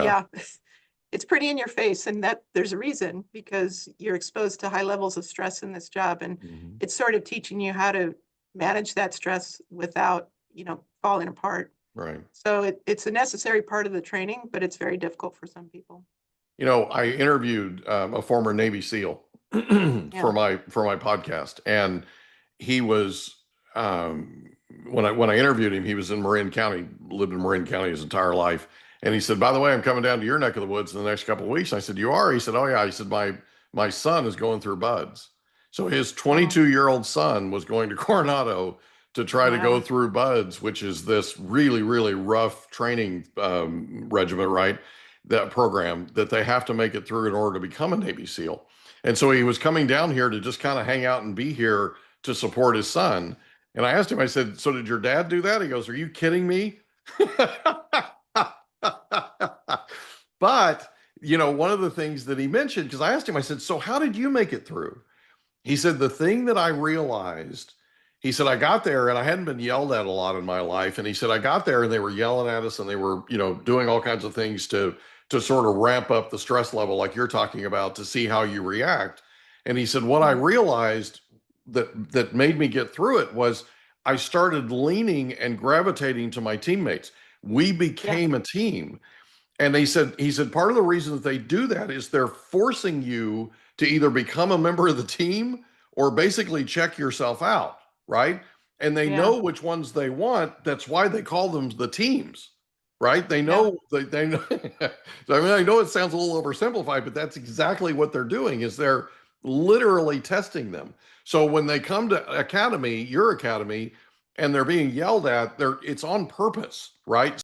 Yeah. yeah, it's pretty in your face, and that there's a reason, because you're exposed to high levels of stress in this job, and Mhm. it's sort of teaching you how to manage that stress without, falling apart. Right. So it's a necessary part of the training, but it's very difficult for some people. I interviewed a former Navy SEAL Yeah. for my podcast, and he was um, when I interviewed him, he was in Marin County, lived in Marin County his entire life, and he said, "By the way, I'm coming down to your neck of the woods in the next couple of weeks." And I said, "You are?" He said, "Oh yeah." He said, My son is going through buds." So his Oh, 22-year-old son was going to Coronado to try to go wow. through buds, which is this really, really rough training regiment, right? That program that they have to make it through in order to become a Navy SEAL. And so he was coming down here to just kind of hang out and be here to support his son. And I asked him, I said, "So did your dad do that?" He goes, "Are you kidding me?" But, one of the things that he mentioned, because I asked him, I said, "So how did you make it through?" He said, "The thing that I realized," he said, "I got there and I hadn't been yelled at a lot in my life." And he said, "I got there and they were yelling at us and they were, doing all kinds of things to sort of ramp up the stress level, like you're talking about, to see how you react." And he said, "What I Yeah. realized that made me get through it was I started leaning and gravitating to my teammates. We Yeah. became a team." And he said part of the reason that they do that is they're forcing you to either become a member of the team or basically check yourself out, right? And they Yeah. know which ones they want. That's why they call them the teams, right? They Yeah. know they know. So, I mean, I know it sounds a little oversimplified, but that's exactly what they're doing is they're literally testing them. So when they come to academy, your academy, and they're being yelled at, it's on purpose, right?